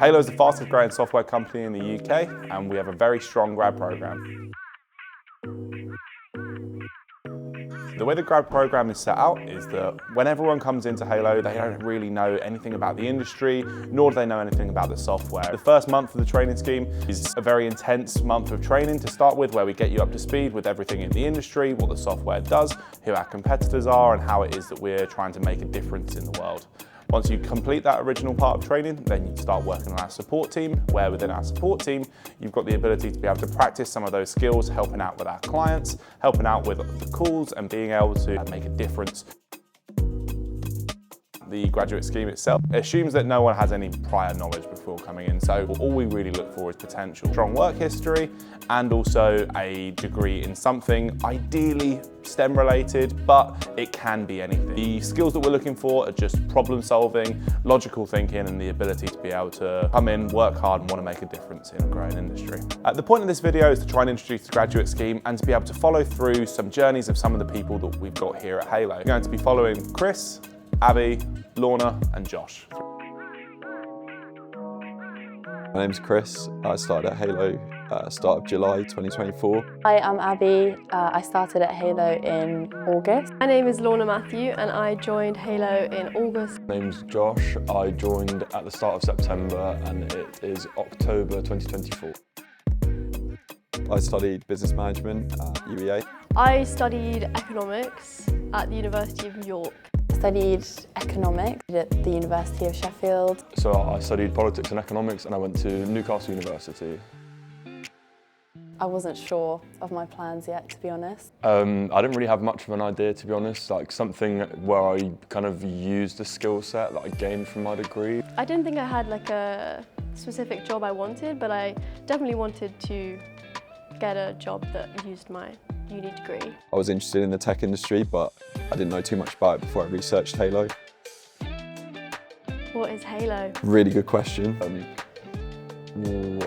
Halo is the fastest growing software company in the UK, and we have a very strong grad program. The way the grad program is set out is that when everyone comes into Halo, they don't really know anything about the industry, nor do they know anything about the software. The first month of the training scheme is a very intense month of training to start with, where we get you up to speed with everything in the industry, what the software does, who our competitors are, and how it is that we're trying to make a difference in the world. Once you complete that original part of training, then you start working on our support team, where within our support team, you've got the ability to be able to practice some of those skills, helping out with our clients, helping out with the calls, and being able to make a difference. The graduate scheme itself assumes that no one has any prior knowledge before coming in, so all we really look for is potential. Strong work history and also a degree in something, ideally STEM related, but it can be anything. The skills that we're looking for are just problem solving, logical thinking, and the ability to be able to come in, work hard, and want to make a difference in a growing industry. The point of this video is to try and introduce the graduate scheme and to be able to follow through some journeys of some of the people that we've got here at Halo. We're going to be following Chris, Abby, Lorna, and Josh. My name's Chris. I started at Halo start of July 2024. Hi, I'm Abby. I started at Halo in August. My name is Lorna Matthew and I joined Halo in August. My name's Josh. I joined at the start of September and it is October 2024. I studied business management at UEA. I studied economics at the University of York. Studied economics at the University of Sheffield. So I studied politics and economics and I went to Newcastle University. I wasn't sure of my plans yet, to be honest. I didn't really have much of an idea, to be honest, like something where I kind of used the skill set that I gained from my degree. I didn't think I had like a specific job I wanted, but I definitely wanted to get a job that used my uni degree. I was interested in the tech industry, but I didn't know too much about it before I researched Halo. What is Halo? Really good question. I'm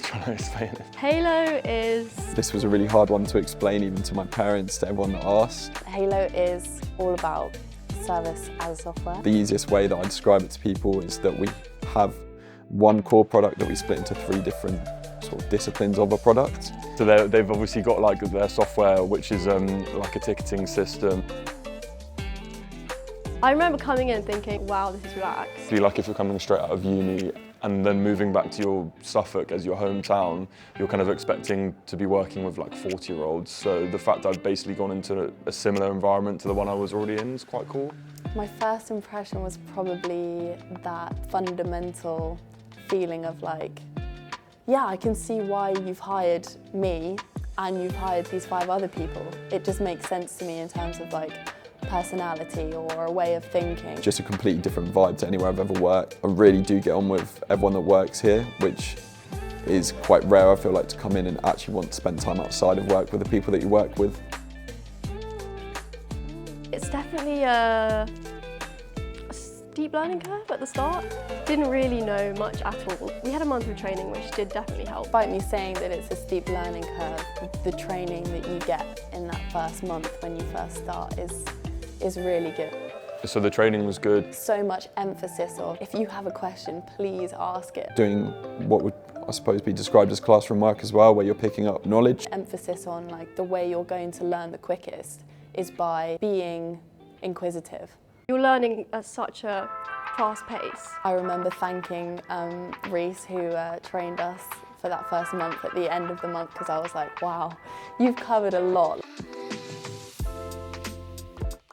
trying to explain it. Halo is... This was a really hard one to explain even to my parents, to everyone that asked. Halo is all about service as a software. The easiest way that I describe it to people is that we have one core product that we split into 3 different sort of disciplines of a product. So they've obviously got like their software, which is like a ticketing system. I remember coming in thinking, wow, this is relaxed. It'd be like if you're coming straight out of uni and then moving back to your Suffolk as your hometown, you're kind of expecting to be working with like 40-year-olds. So the fact that I've basically gone into a similar environment to the one I was already in is quite cool. My first impression was probably that fundamental feeling of like, yeah, I can see why you've hired me and you've hired these 5 other people. It just makes sense to me in terms of like personality or a way of thinking. Just a completely different vibe to anywhere I've ever worked. I really do get on with everyone that works here, which is quite rare, I feel like, to come in and actually want to spend time outside of work with the people that you work with. It's definitely a steep learning curve at the start. Didn't really know much at all. We had a month of training, which did definitely help. Despite me saying that it's a steep learning curve, the training that you get in that first month when you first start is really good. So the training was good. So much emphasis of, if you have a question, please ask it. Doing what would, I suppose, be described as classroom work as well, where you're picking up knowledge. Emphasis on like the way you're going to learn the quickest is by being inquisitive. You're learning at such a fast pace. I remember thanking Reese, who trained us for that first month at the end of the month, because I was like, wow, you've covered a lot.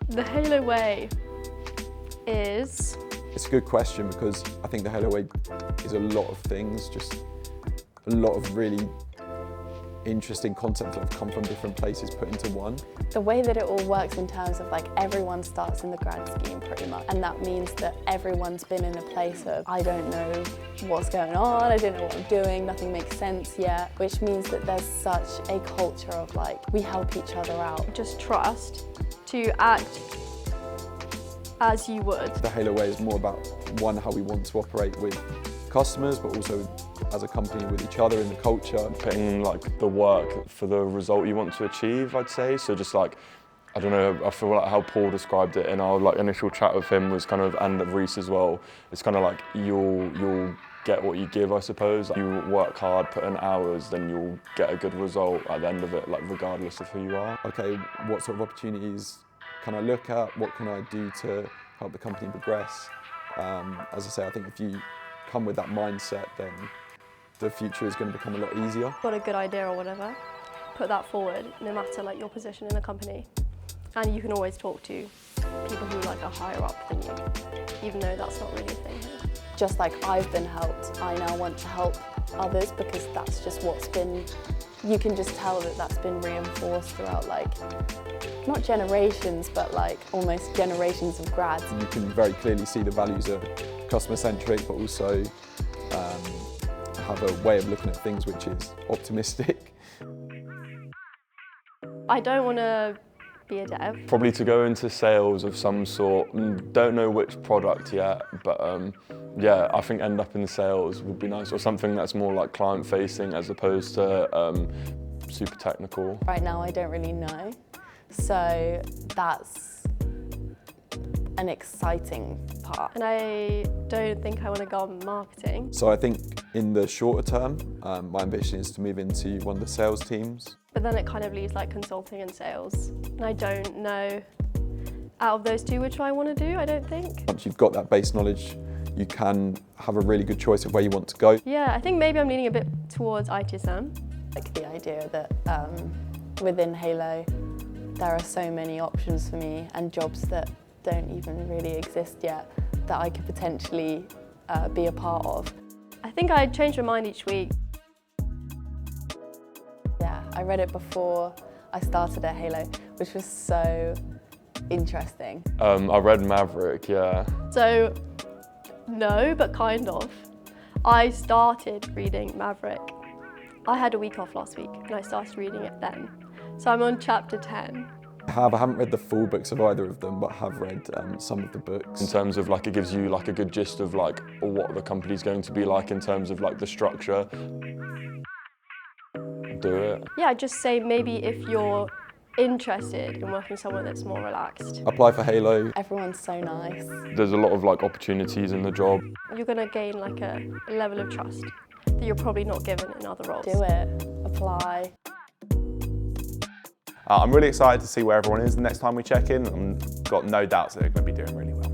The Halo way is... It's a good question because I think the Halo way is a lot of things, just a lot of really interesting concepts that have come from different places put into one. The way that it all works in terms of like everyone starts in the grad scheme pretty much, and that means that everyone's been in a place of I don't know what's going on, I don't know what I'm doing, nothing makes sense yet, which means that there's such a culture of like we help each other out. Just trust to act as you would. The Halo way is more about, one, how we want to operate with customers, but also as a company with each other in the culture. Putting like the work for the result you want to achieve, I'd say. So just like I don't know, I feel like how Paul described it in our like initial chat with him was kind of, and Reese as well, it's kind of like you'll get what you give, I suppose. You work hard, put in hours, then you'll get a good result at the end of it, like regardless of who you are. Okay, what sort of opportunities can I look at? What can I do to help the company progress? As I say, I think if you come with that mindset, then the future is going to become a lot easier. Got a good idea or whatever, put that forward, no matter like your position in a company. And you can always talk to people who like are higher up than you, even though that's not really a thing here. Just like I've been helped, I now want to help others because that's just what's been, you can just tell that that's been reinforced throughout like, not generations, but like almost generations of grads. You can very clearly see the values are customer-centric, but also have a way of looking at things which is optimistic. I don't want to be a dev. Probably to go into sales of some sort, don't know which product yet, but yeah, I think end up in sales would be nice, or something that's more like client-facing as opposed to super technical. Right now I don't really know, so that's an exciting part. And I don't think I want to go on marketing. So I think in the shorter term, my ambition is to move into one of the sales teams. But then it kind of leaves like consulting and sales. And I don't know, out of those two, which I want to do, I don't think. Once you've got that base knowledge, you can have a really good choice of where you want to go. Yeah, I think maybe I'm leaning a bit towards ITSM. Like the idea that within Halo, there are so many options for me and jobs that don't even really exist yet that I could potentially be a part of. I think I change my mind each week. Yeah, I read it before I started at Halo, which was so interesting. I read Maverick, yeah. So, no, but kind of. I started reading Maverick. I had a week off last week and I started reading it then. So I'm on chapter 10. I haven't read the full books of either of them, but have read some of the books. In terms of like, it gives you like a good gist of like what the company's going to be like in terms of like the structure. Do it. Yeah, I'd just say maybe if you're interested in working somewhere that's more relaxed. Apply for Halo. Everyone's so nice. There's a lot of like opportunities in the job. You're going to gain like a level of trust that you're probably not given in other roles. Do it, apply. I'm really excited to see where everyone is the next time we check in. I've got no doubts that they're going to be doing really well.